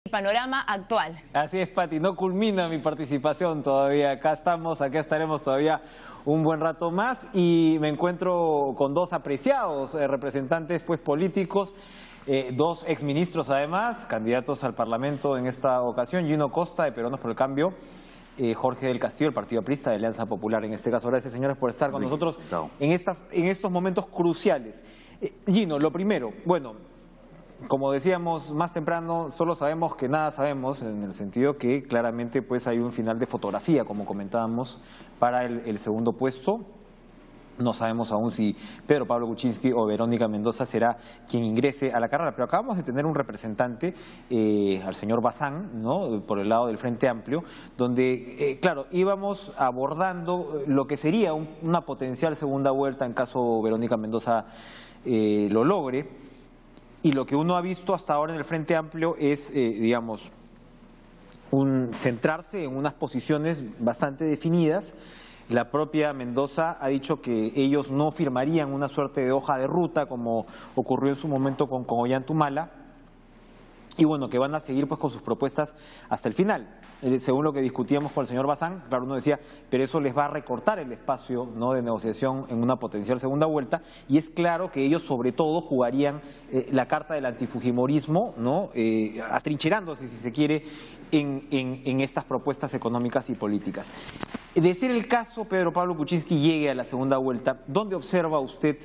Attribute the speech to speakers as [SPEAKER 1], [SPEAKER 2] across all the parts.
[SPEAKER 1] El panorama actual.
[SPEAKER 2] Así es, Pati, no culmina mi participación todavía. Acá estaremos todavía un buen rato más y me encuentro con dos apreciados representantes políticos, dos exministros además, candidatos al Parlamento en esta ocasión, Gino Costa de Peruanos por el Cambio, Jorge del Castillo, el Partido Aprista de Alianza Popular en este caso. Gracias, señores, por estar con nosotros en estos momentos cruciales. Gino, lo primero, bueno, como decíamos más temprano, solo sabemos que nada sabemos, en el sentido que claramente hay un final de fotografía, como comentábamos, para el segundo puesto. No sabemos aún si Pedro Pablo Kuczynski o Verónica Mendoza será quien ingrese a la carrera, pero acabamos de tener un representante, al señor Bazán, ¿no?, por el lado del Frente Amplio, donde, claro, íbamos abordando lo que sería una potencial segunda vuelta en caso Verónica Mendoza lo logre. Y lo que uno ha visto hasta ahora en el Frente Amplio es, digamos, centrarse en unas posiciones bastante definidas. La propia Mendoza ha dicho que ellos no firmarían una suerte de hoja de ruta como ocurrió en su momento con Ollantumala. Y bueno, que van a seguir con sus propuestas hasta el final. Según lo que discutíamos con el señor Bazán, claro, uno decía, pero eso les va a recortar el espacio, ¿no?, de negociación en una potencial segunda vuelta, y es claro que ellos sobre todo jugarían la carta del antifujimorismo, ¿no?, atrincherándose, si se quiere, en estas propuestas económicas y políticas. De ser el caso, Pedro Pablo Kuczynski llegue a la segunda vuelta, ¿dónde observa usted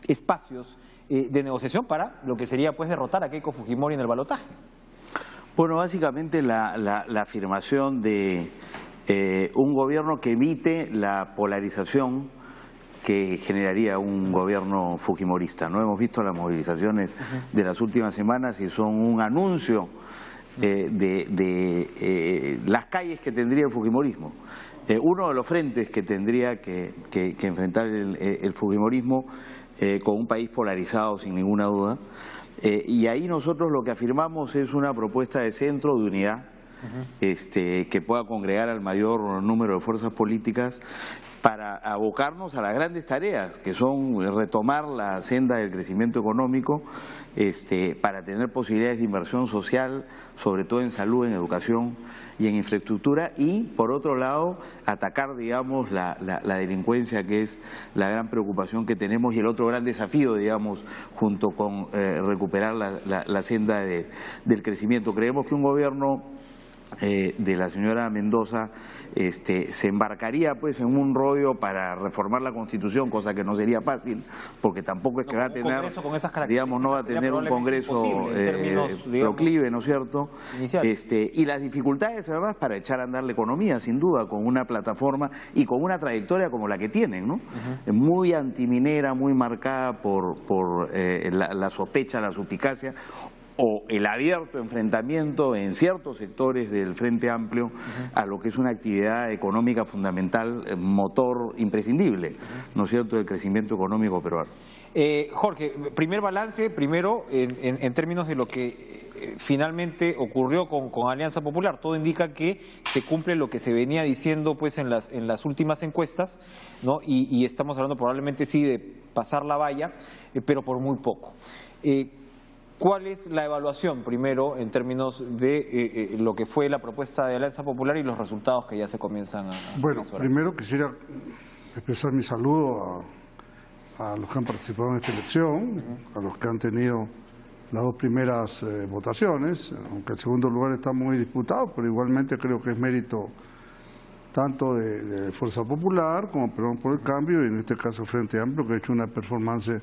[SPEAKER 2] espacios de negociación para lo que sería derrotar a Keiko Fujimori en el balotaje?
[SPEAKER 3] Bueno, básicamente la afirmación de un gobierno que evite la polarización que generaría un gobierno fujimorista, ¿no? Hemos visto las movilizaciones de las últimas semanas y son un anuncio de las calles que tendría el fujimorismo. Uno de los frentes que tendría que enfrentar el fujimorismo con un país polarizado sin ninguna duda, y ahí nosotros lo que afirmamos es una propuesta de centro, de unidad, que pueda congregar al mayor número de fuerzas políticas para abocarnos a las grandes tareas, que son retomar la senda del crecimiento económico, para tener posibilidades de inversión social, sobre todo en salud, en educación y en infraestructura, y por otro lado atacar, digamos, la delincuencia, que es la gran preocupación que tenemos y el otro gran desafío, digamos, junto con recuperar la senda del crecimiento. Creemos que un gobierno de la señora Mendoza se embarcaría en un rollo para reformar la Constitución, cosa que no sería fácil, porque tampoco es que va a tener, digamos, no va a tener un Congreso proclive, ¿no es cierto? Y las dificultades además para echar a andar la economía, sin duda, con una plataforma y con una trayectoria como la que tienen, ¿no? Muy antiminera, muy marcada por la sospecha, la suspicacia, o el abierto enfrentamiento en ciertos sectores del Frente Amplio a lo que es una actividad económica fundamental, motor imprescindible, ¿no es cierto?, del crecimiento económico peruano.
[SPEAKER 2] Jorge, primer balance, primero, en términos de lo que finalmente ocurrió con Alianza Popular. Todo indica que se cumple lo que se venía diciendo en las últimas encuestas, ¿no? Y estamos hablando probablemente sí de pasar la valla, pero por muy poco. ¿Cuál es la evaluación, primero, en términos de lo que fue la propuesta de Alianza Popular y los resultados que ya se comienzan a
[SPEAKER 4] Bueno,
[SPEAKER 2] visualizar?
[SPEAKER 4] primero quisiera expresar mi saludo a los que han participado en esta elección, a los que han tenido las dos primeras votaciones, aunque el segundo lugar está muy disputado, pero igualmente creo que es mérito tanto de Fuerza Popular como Perú por el Cambio, y en este caso Frente Amplio, que ha hecho una performance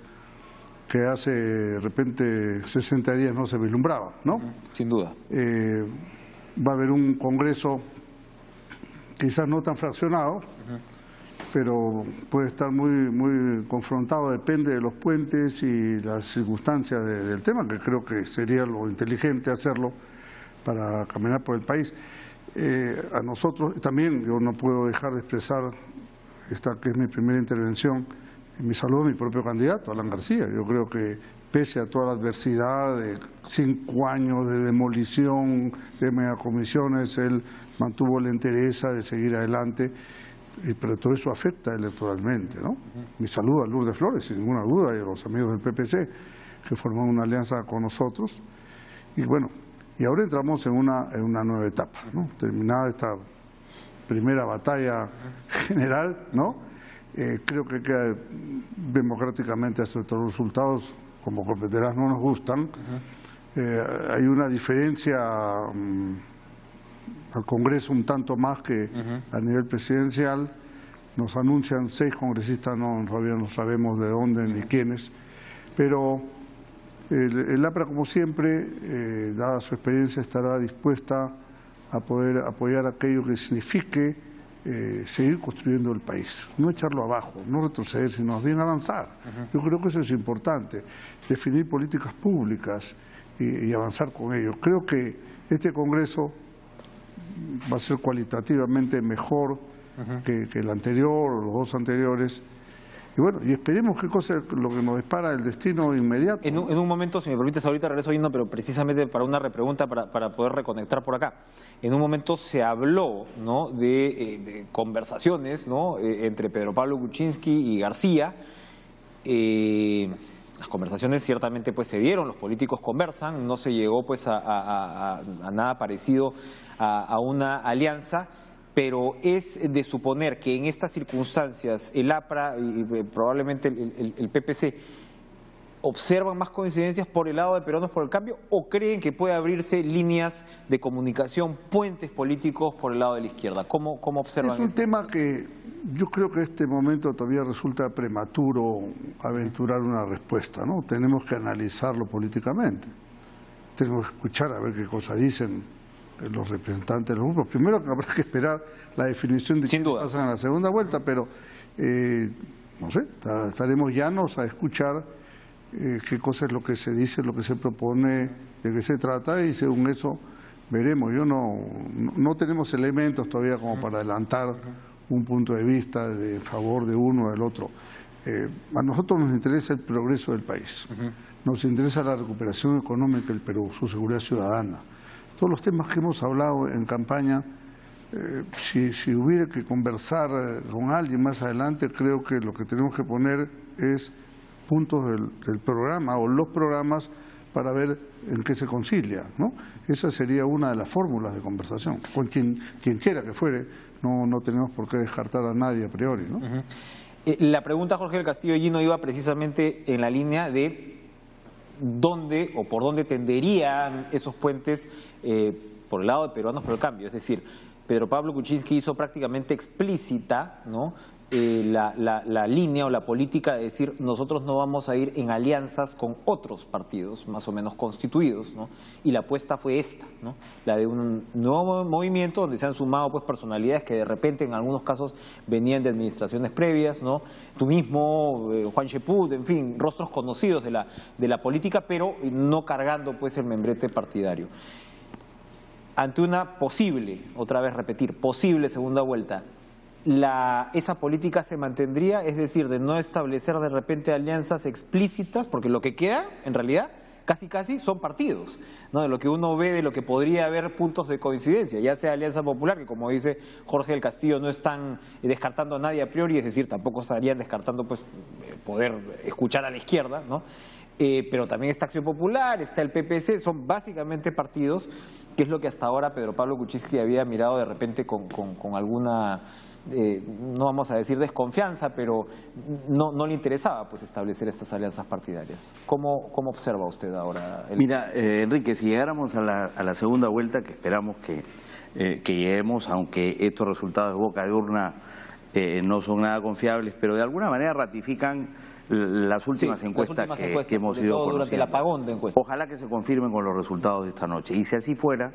[SPEAKER 4] que hace de repente 60 días no se vislumbraba, ¿no?
[SPEAKER 2] Sin duda.
[SPEAKER 4] Va a haber un Congreso quizás no tan fraccionado, pero puede estar muy confrontado, depende de los puentes y las circunstancias del tema, que creo que sería lo inteligente hacerlo para caminar por el país. A nosotros también, yo no puedo dejar de expresar, esta que es mi primera intervención, mi saludo a mi propio candidato, Alan García. Yo creo que pese a toda la adversidad de 5 años de demolición, de megacomisiones, él mantuvo la entereza de seguir adelante, pero todo eso afecta electoralmente, ¿no? Mi saludo a Lourdes Flores, sin ninguna duda, y a los amigos del PPC que forman una alianza con nosotros. Y bueno, Y ahora entramos en una nueva etapa, ¿no? Terminada esta primera batalla general, ¿no? Creo que queda democráticamente aceptar los resultados, como comprenderás, no nos gustan. Hay una diferencia al Congreso un tanto más que a nivel presidencial. Nos anuncian 6 congresistas, todavía no sabemos de dónde ni quiénes, pero el APRA, como siempre, dada su experiencia, estará dispuesta a poder apoyar aquello que signifique seguir construyendo el país, no echarlo abajo, no retroceder, sino más bien avanzar. Yo creo que eso es importante, definir políticas públicas y avanzar con ello. Creo que este Congreso va a ser cualitativamente mejor que el anterior o los 2 anteriores. Y bueno, y esperemos qué cosa es lo que nos depara el destino inmediato.
[SPEAKER 2] En un momento, si me permites, ahorita regreso yendo, pero precisamente para una repregunta, para poder reconectar por acá. En un momento se habló, ¿no?, de conversaciones, ¿no?, entre Pedro Pablo Kuczynski y García. Las conversaciones ciertamente pues se dieron, los políticos conversan, no se llegó pues a nada parecido a una alianza. Pero es de suponer que en estas circunstancias el APRA y probablemente el PPC observan más coincidencias por el lado de Peruanos por el Cambio, o creen que puede abrirse líneas de comunicación, puentes políticos por el lado de la izquierda. ¿Cómo observan eso?
[SPEAKER 4] Es un tema que yo creo que en este momento todavía resulta prematuro aventurar una respuesta, ¿no? Tenemos que analizarlo políticamente, tenemos que escuchar a ver qué cosas dicen los representantes de los grupos. Primero que habrá que esperar la definición de qué pasa en la segunda vuelta, pero no sé, estaremos llanos a escuchar qué cosa es lo que se dice, lo que se propone, de qué se trata, y según eso veremos. Yo no tenemos elementos todavía como para adelantar un punto de vista de favor de uno o del otro. A nosotros nos interesa el progreso del país, nos interesa la recuperación económica del Perú, su seguridad ciudadana. Todos los temas que hemos hablado en campaña, si hubiera que conversar con alguien más adelante, creo que lo que tenemos que poner es puntos del programa o los programas para ver en qué se concilia, ¿no? Esa sería una de las fórmulas de conversación. Con quien quiera que fuere, no tenemos por qué descartar a nadie a priori, ¿no?
[SPEAKER 2] La pregunta, Jorge del Castillo Gino, iba precisamente en la línea de dónde o por dónde tenderían esos puentes por el lado de Peruanos por el Cambio. Es decir, Pedro Pablo Kuczynski hizo prácticamente explícita, ¿no?, la línea o la política de decir nosotros no vamos a ir en alianzas con otros partidos más o menos constituidos, ¿no? Y la apuesta fue esta, ¿no?, la de un nuevo movimiento donde se han sumado pues personalidades que de repente en algunos casos venían de administraciones previas, ¿no? Tú mismo, Juan Cheput, en fin, rostros conocidos de la política, pero no cargando pues el membrete partidario. Ante una posible, otra vez repetir, posible segunda vuelta, esa política se mantendría, es decir, de no establecer de repente alianzas explícitas, porque lo que queda, en realidad, casi son partidos, ¿no? De lo que uno ve, de lo que podría haber puntos de coincidencia, ya sea Alianza Popular, que como dice Jorge del Castillo, no están descartando a nadie a priori, es decir, tampoco estarían descartando pues poder escuchar a la izquierda, ¿no? Pero también está Acción Popular, está el PPC, son básicamente partidos, que es lo que hasta ahora Pedro Pablo Kuczynski había mirado de repente con alguna, no vamos a decir desconfianza, pero no le interesaba pues establecer estas alianzas partidarias. ¿Cómo observa usted ahora?
[SPEAKER 3] Mira, Enrique, si llegáramos a la segunda vuelta, que esperamos que lleguemos, aunque estos resultados de boca de urna no son nada confiables, pero de alguna manera ratifican las últimas encuestas que hemos ido conociendo.
[SPEAKER 2] Durante el apagón de encuestas.
[SPEAKER 3] Ojalá que se confirmen con los resultados de esta noche. Y si así fuera,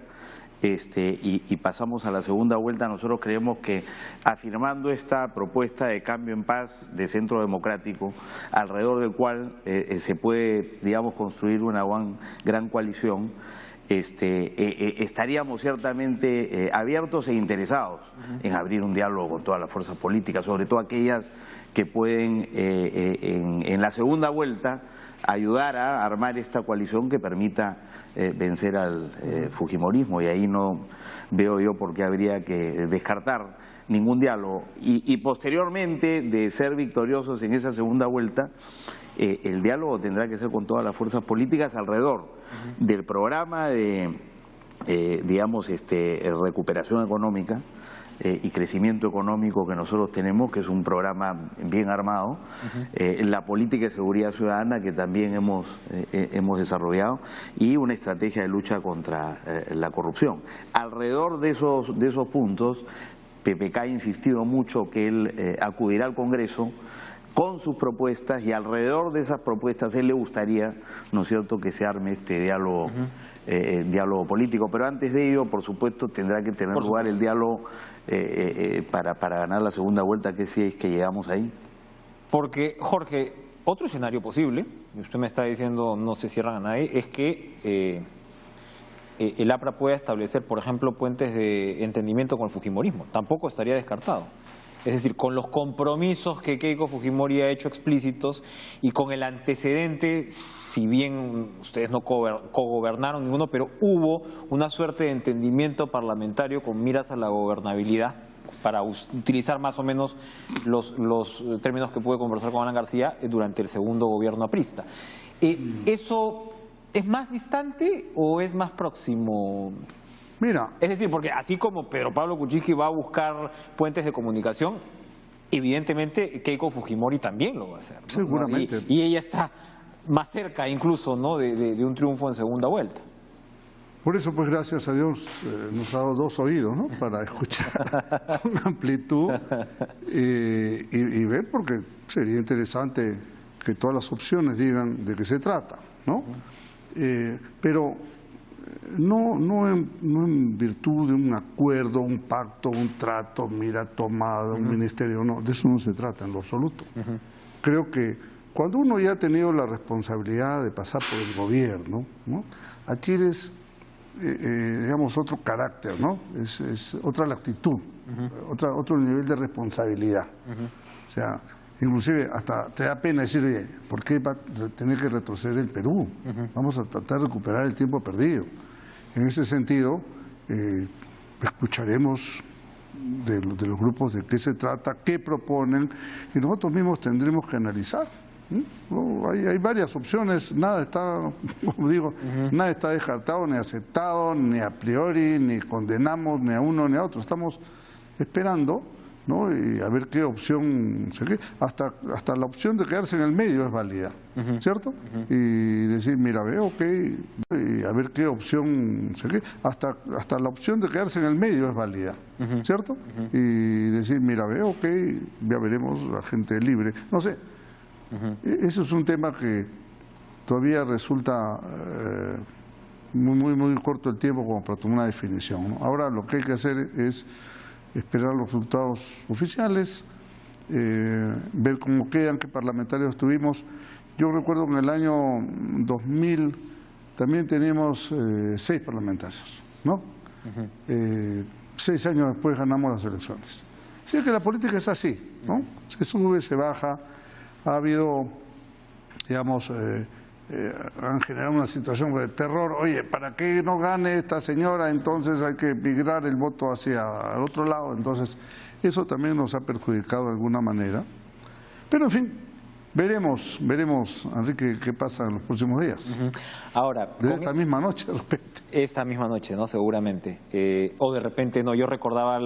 [SPEAKER 3] y pasamos a la segunda vuelta, nosotros creemos que afirmando esta propuesta de cambio en paz de Centro Democrático, alrededor del cual se puede, digamos, construir una gran coalición, estaríamos ciertamente abiertos e interesados en abrir un diálogo con todas las fuerzas políticas, sobre todo aquellas que pueden en la segunda vuelta ayudar a armar esta coalición que permita vencer al fujimorismo, y ahí no veo yo por qué habría que descartar ningún diálogo. Y posteriormente, de ser victoriosos en esa segunda vuelta, el diálogo tendrá que ser con todas las fuerzas políticas alrededor del programa de digamos, recuperación económica y crecimiento económico que nosotros tenemos, que es un programa bien armado, la política de seguridad ciudadana que también hemos desarrollado y una estrategia de lucha contra la corrupción. Alrededor de esos puntos, PPK ha insistido mucho que él acudirá al Congreso con sus propuestas y alrededor de esas propuestas él le gustaría, ¿no es cierto?, que se arme este diálogo, diálogo político. Pero antes de ello, por supuesto, tendrá que tener lugar el diálogo para ganar la segunda vuelta, que si es que llegamos ahí.
[SPEAKER 2] Porque, Jorge, otro escenario posible, y usted me está diciendo no se cierran a nadie, es que el APRA pueda establecer, por ejemplo, puentes de entendimiento con el fujimorismo. Tampoco estaría descartado. Es decir, con los compromisos que Keiko Fujimori ha hecho explícitos y con el antecedente, si bien ustedes no cogobernaron ninguno, pero hubo una suerte de entendimiento parlamentario con miras a la gobernabilidad, para utilizar más o menos los términos que pude conversar con Alan García durante el segundo gobierno aprista. ¿Eso es más distante o es más próximo?
[SPEAKER 4] Mira,
[SPEAKER 2] Es decir, porque así como Pedro Pablo Kuczynski va a buscar puentes de comunicación, evidentemente Keiko Fujimori también lo va a hacer, ¿no?
[SPEAKER 4] Seguramente.
[SPEAKER 2] Y ella está más cerca incluso, ¿no?, de un triunfo en segunda vuelta.
[SPEAKER 4] por eso, pues gracias a Dios nos ha dado 2 oídos, ¿no?, para escuchar con amplitud y ver, porque sería interesante que todas las opciones digan de qué se trata, ¿no? Pero no en virtud de un acuerdo, un pacto, un trato, mira, tomado, un ministerio, no, de eso no se trata en lo absoluto. Creo que cuando uno ya ha tenido la responsabilidad de pasar por el gobierno, ¿no?, adquieres, digamos, otro carácter, ¿no? Es otra lactitud, otro nivel de responsabilidad. O sea, inclusive hasta te da pena decir, oye, ¿por qué va a tener que retroceder el Perú? Vamos a tratar de recuperar el tiempo perdido. En ese sentido, escucharemos de los grupos de qué se trata, qué proponen, y nosotros mismos tendremos que analizar. Hay varias opciones, nada está, como digo, nada está descartado, ni aceptado, ni a priori, ni condenamos ni a uno ni a otro. Estamos esperando, ¿no?, y a ver qué opción se quede. Hasta la opción de quedarse en el medio es válida, ¿cierto? Y decir, mira, veo que, y a ver qué opción se quede. Hasta la opción de quedarse en el medio es válida, ¿cierto? Y decir, mira, veo que ya veremos la gente libre, no sé. Eso es un tema que todavía resulta muy corto el tiempo como para tomar una definición, ¿no? Ahora lo que hay que hacer es esperar los resultados oficiales, ver cómo quedan, qué parlamentarios tuvimos. Yo recuerdo que en el año 2000 también teníamos 6 parlamentarios, ¿no? 6 años después ganamos las elecciones. Así que la política es así, ¿no? Se sube, se baja. Ha habido, digamos, han generado una situación de terror. Oye, ¿para qué no gane esta señora? Entonces hay que migrar el voto hacia el otro lado. Entonces, eso también nos ha perjudicado de alguna manera. Pero, en fin, veremos, Enrique, qué pasa en los próximos días.
[SPEAKER 2] Ahora,
[SPEAKER 4] de esta misma noche, de repente.
[SPEAKER 2] Esta misma noche, ¿no? Seguramente. O de repente, no. Yo recordaba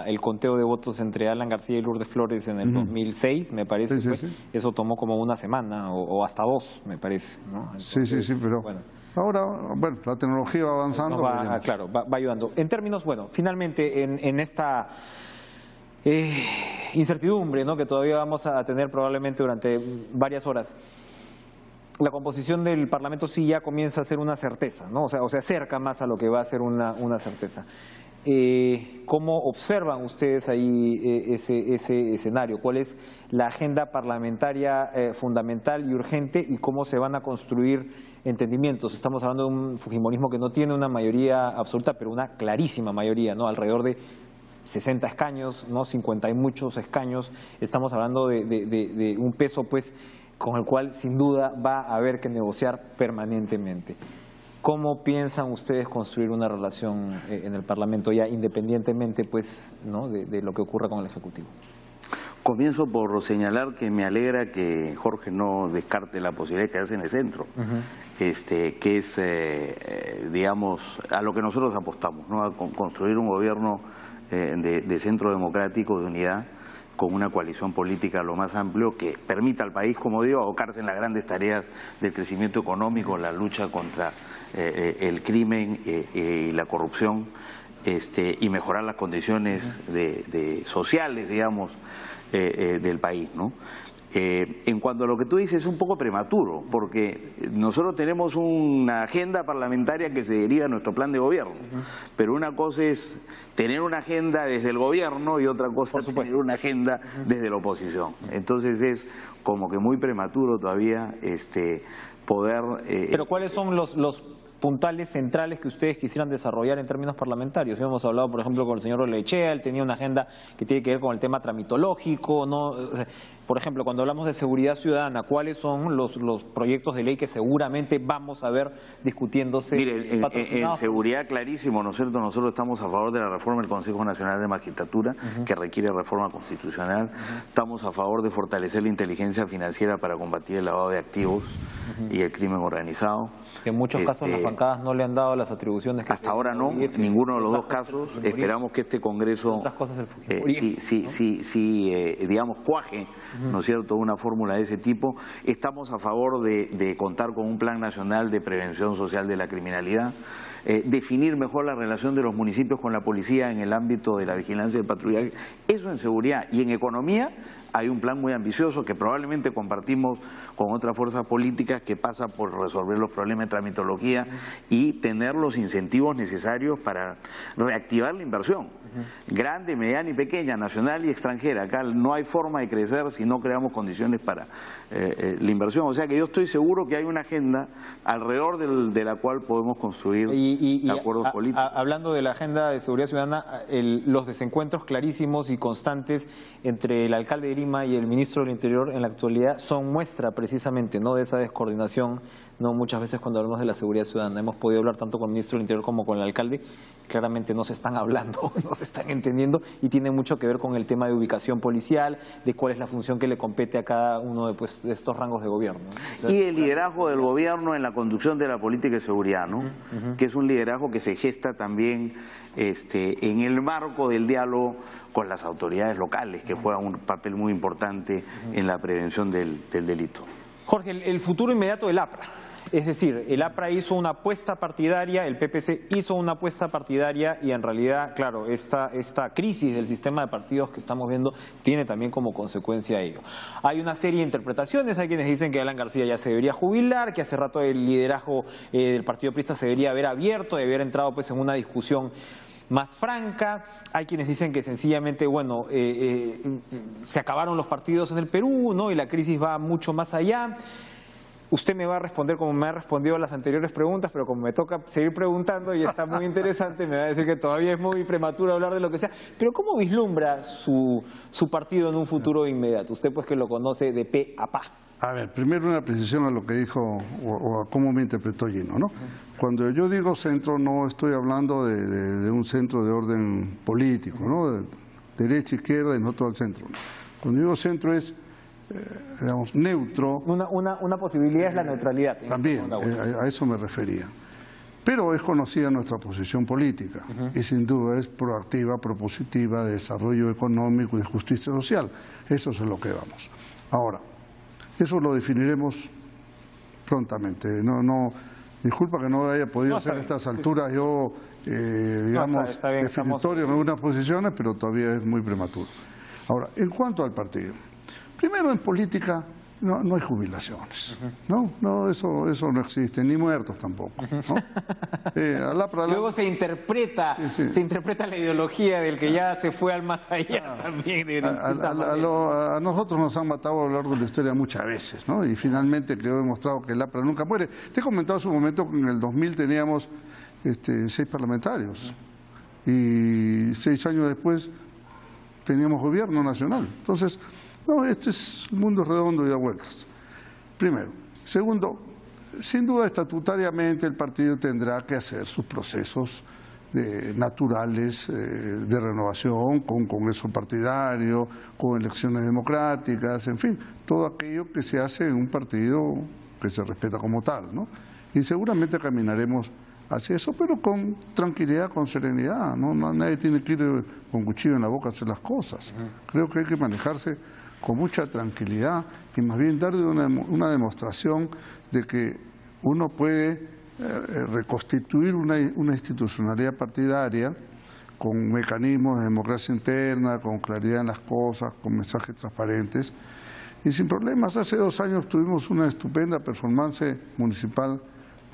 [SPEAKER 2] el conteo de votos entre Alan García y Lourdes Flores en el 2006, me parece.
[SPEAKER 4] Sí.
[SPEAKER 2] Eso tomó como una semana o hasta 2, me parece, ¿no? Entonces,
[SPEAKER 4] sí, pero bueno. Ahora, bueno, la tecnología va avanzando.
[SPEAKER 2] Claro, va ayudando. En términos, bueno, finalmente en esta incertidumbre, ¿no?, que todavía vamos a tener probablemente durante varias horas, la composición del Parlamento sí ya comienza a ser una certeza, ¿no? O sea, se acerca más a lo que va a ser una certeza. ¿Cómo observan ustedes ahí ese escenario? ¿Cuál es la agenda parlamentaria fundamental y urgente y cómo se van a construir entendimientos? Estamos hablando de un fujimorismo que no tiene una mayoría absoluta, pero una clarísima mayoría, ¿no? Alrededor de 60 escaños, ¿no? 50 y muchos escaños. Estamos hablando de un peso, pues, con el cual sin duda va a haber que negociar permanentemente. ¿Cómo piensan ustedes construir una relación en el Parlamento ya independientemente, pues, ¿no?, de lo que ocurra con el Ejecutivo?
[SPEAKER 3] Comienzo por señalar que me alegra que Jorge no descarte la posibilidad de quedarse en el centro, que es, digamos, a lo que nosotros apostamos, ¿no? A construir un gobierno de centro democrático, de unidad, con una coalición política lo más amplio que permita al país, como digo, abocarse en las grandes tareas del crecimiento económico, la lucha contra el crimen y la corrupción, y mejorar las condiciones sociales, digamos, del país, ¿no? En cuanto a lo que tú dices, es un poco prematuro, porque nosotros tenemos una agenda parlamentaria que se deriva a nuestro plan de gobierno, pero una cosa es tener una agenda desde el gobierno y otra cosa es tener una agenda desde la oposición. Entonces es como que muy prematuro todavía poder...
[SPEAKER 2] Pero ¿cuáles son los puntales centrales que ustedes quisieran desarrollar en términos parlamentarios? Hemos hablado, por ejemplo, con el señor Olechea, él tenía una agenda que tiene que ver con el tema tramitológico, ¿no? O sea, por ejemplo, cuando hablamos de seguridad ciudadana, ¿cuáles son los proyectos de ley que seguramente vamos a ver discutiéndose?
[SPEAKER 3] Mire, en seguridad clarísimo, ¿no es cierto? Nosotros estamos a favor de la reforma del Consejo Nacional de Magistratura, que requiere reforma constitucional. Estamos a favor de fortalecer la inteligencia financiera para combatir el lavado de activos y el crimen organizado.
[SPEAKER 2] Que en muchos casos las bancadas no le han dado las atribuciones que...
[SPEAKER 3] Hasta ahora no, ninguno de los dos casos. Esperamos que este Congreso digamos, cuaje, ¿no es cierto?, una fórmula de ese tipo. Estamos a favor de contar con un plan nacional de prevención social de la criminalidad, definir mejor la relación de los municipios con la policía en el ámbito de la vigilancia y el patrullaje. Eso en seguridad. Y en economía hay un plan muy ambicioso que probablemente compartimos con otras fuerzas políticas, que pasa por resolver los problemas de tramitología y tener los incentivos necesarios para reactivar la inversión, grande, mediana y pequeña, nacional y extranjera. Acá no hay forma de crecer si no creamos condiciones para la inversión. O sea que yo estoy seguro que hay una agenda alrededor de la cual podemos construir acuerdos políticos.
[SPEAKER 2] Hablando de la agenda de seguridad ciudadana, los desencuentros clarísimos y constantes entre el alcalde de Lima y el ministro del Interior en la actualidad son muestra precisamente, ¿no?, de esa descoordinación. No, muchas veces cuando hablamos de la seguridad ciudadana hemos podido hablar tanto con el ministro del Interior como con el alcalde, claramente no se están hablando, no se están entendiendo, y tiene mucho que ver con el tema de ubicación policial, de cuál es la función que le compete a cada uno de estos rangos de gobierno, ¿no? Entonces,
[SPEAKER 3] y el liderazgo del gobierno en la conducción de la política de seguridad, ¿no? Que es un liderazgo que se gesta también en el marco del diálogo con las autoridades locales, que juegan un papel muy importante en la prevención del delito.
[SPEAKER 2] Jorge, el futuro inmediato del APRA. Es decir, el APRA hizo una apuesta partidaria, el PPC hizo una apuesta partidaria, y en realidad, claro, esta crisis del sistema de partidos que estamos viendo tiene también como consecuencia ello. Hay una serie de interpretaciones, hay quienes dicen que Alan García ya se debería jubilar, que hace rato el liderazgo del Partido Aprista se debería haber abierto, de haber entrado pues en una discusión más franca. Hay quienes dicen que sencillamente, bueno, se acabaron los partidos en el Perú, ¿no?, y la crisis va mucho más allá. Usted me va a responder como me ha respondido a las anteriores preguntas, pero como me toca seguir preguntando y está muy interesante, me va a decir que todavía es muy prematuro hablar de lo que sea. Pero ¿cómo vislumbra su partido en un futuro inmediato? Usted pues que lo conoce de pe a pa.
[SPEAKER 4] A ver, primero una precisión a lo que dijo o a cómo me interpretó Gino, ¿no? Cuando yo digo centro, no estoy hablando de un centro de orden político, ¿no? De derecha, izquierda y no todo el centro. Cuando digo centro es, digamos, neutro.
[SPEAKER 2] Una posibilidad es la neutralidad.
[SPEAKER 4] También, a eso me refería. Pero es conocida nuestra posición política y sin duda es proactiva, propositiva, de desarrollo económico y de justicia social. Eso es lo que vamos. Ahora, eso lo definiremos prontamente. Disculpa que no haya podido hacer a estas alturas yo, digamos, definitorio en algunas posiciones, pero todavía es muy prematuro. Ahora, en cuanto al partido, primero en política no hay jubilaciones, no, eso no existe, ni muertos tampoco, ¿no?
[SPEAKER 2] Luego se interpreta la ideología del que ya se fue al más allá también.
[SPEAKER 4] A nosotros nos han matado a lo largo de la historia muchas veces, ¿no? Y finalmente quedó demostrado que el APRA nunca muere. Te he comentado en su momento que en el 2000 teníamos 6 parlamentarios y 6 años después teníamos gobierno nacional. Entonces, no, este es un mundo redondo y da vueltas. Primero. Segundo, sin duda estatutariamente el partido tendrá que hacer sus procesos naturales de renovación, con congreso partidario, con elecciones democráticas, en fin, todo aquello que se hace en un partido que se respeta como tal, ¿no? Y seguramente caminaremos hacia eso, pero con tranquilidad, con serenidad, ¿no? Nadie tiene que ir con cuchillo en la boca a hacer las cosas. Creo que hay que manejarse con mucha tranquilidad y más bien dar una demostración de que uno puede reconstituir una institucionalidad partidaria con mecanismos de democracia interna, con claridad en las cosas, con mensajes transparentes y sin problemas. Hace 2 años tuvimos una estupenda performance municipal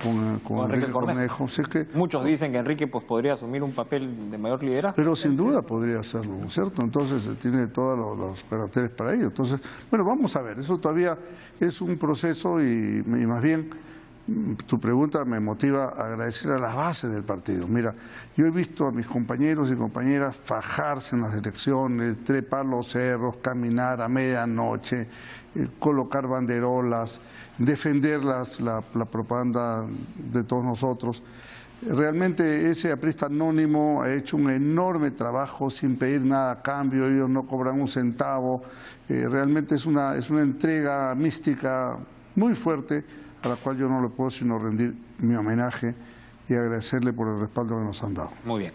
[SPEAKER 4] con Enrique Cornejo. Si es que,
[SPEAKER 2] muchos dicen que Enrique pues, podría asumir un papel de mayor liderazgo.
[SPEAKER 4] Pero sin duda podría hacerlo, ¿no es cierto? Entonces tiene todos los caracteres para ello. Entonces, bueno, vamos a ver, eso todavía es un proceso y más bien tu pregunta me motiva a agradecer a las bases del partido. Mira, yo he visto a mis compañeros y compañeras fajarse en las elecciones, trepar los cerros, caminar a medianoche, colocar banderolas, defender la propaganda de todos nosotros. Realmente ese aprista anónimo ha hecho un enorme trabajo sin pedir nada a cambio, ellos no cobran un centavo. Realmente es una entrega mística muy fuerte, a la cual yo no le puedo sino rendir mi homenaje y agradecerle por el respaldo que nos han dado.
[SPEAKER 2] Muy bien.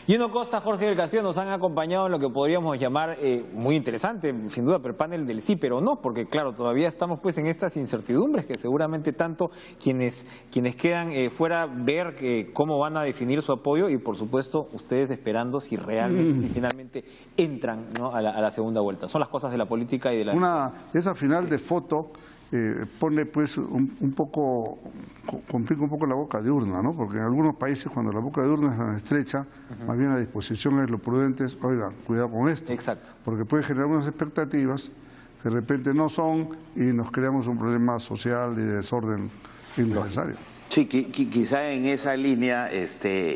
[SPEAKER 2] Gino Costa, Jorge del Castillo nos han acompañado en lo que podríamos llamar muy interesante, sin duda, pero el panel del sí, pero no, porque claro, todavía estamos pues en estas incertidumbres que seguramente tanto quienes quedan fuera ver cómo van a definir su apoyo y por supuesto ustedes esperando si realmente, si finalmente entran, ¿no? a la segunda vuelta. Son las cosas de la política y de la...
[SPEAKER 4] Esa final de foto pone pues un poco, complica un poco la boca de urna, ¿no? Porque en algunos países cuando la boca de urna es tan estrecha, más bien la disposición es lo prudente es, oigan, cuidado con esto.
[SPEAKER 2] Exacto.
[SPEAKER 4] Porque puede generar unas expectativas que de repente no son y nos creamos un problema social y de desorden innecesario.
[SPEAKER 3] Sí, quizá en esa línea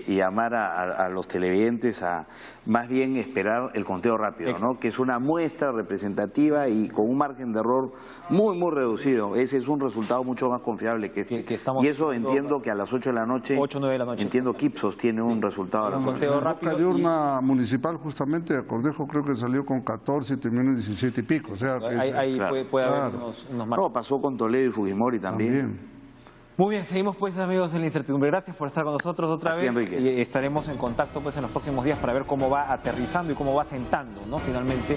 [SPEAKER 3] llamar a los televidentes a más bien esperar el conteo rápido, ¿no? Que es una muestra representativa y con un margen de error muy reducido. Ese es un resultado mucho más confiable que este. Y eso entiendo que a las 8 de la noche,
[SPEAKER 2] 8 o 9 de la noche.
[SPEAKER 3] Entiendo que Ipsos tiene un resultado a las 8.
[SPEAKER 2] Conteo rápido.
[SPEAKER 4] La boca de urna municipal justamente, Cornejo creo que salió con 14 y terminó en 17 y pico. O sea,
[SPEAKER 2] ahí claro, puede haber unos marcos.
[SPEAKER 3] No, pasó con Toledo y Fujimori también.
[SPEAKER 2] Muy bien, seguimos pues amigos en la incertidumbre. Gracias por estar con nosotros otra vez.
[SPEAKER 3] Enrique.
[SPEAKER 2] Y estaremos en contacto pues en los próximos días para ver cómo va aterrizando y cómo va sentando, ¿no? Finalmente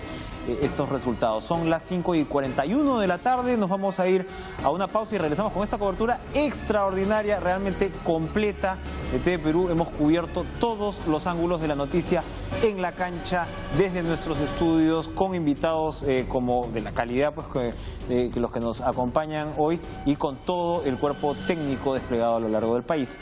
[SPEAKER 2] estos resultados. Son las 5:41 de la tarde, nos vamos a ir a una pausa y regresamos con esta cobertura extraordinaria, realmente completa de TV Perú. Hemos cubierto todos los ángulos de la noticia en la cancha, desde nuestros estudios, con invitados como de la calidad pues que los que nos acompañan hoy y con todo el cuerpo técnico desplegado a lo largo del país.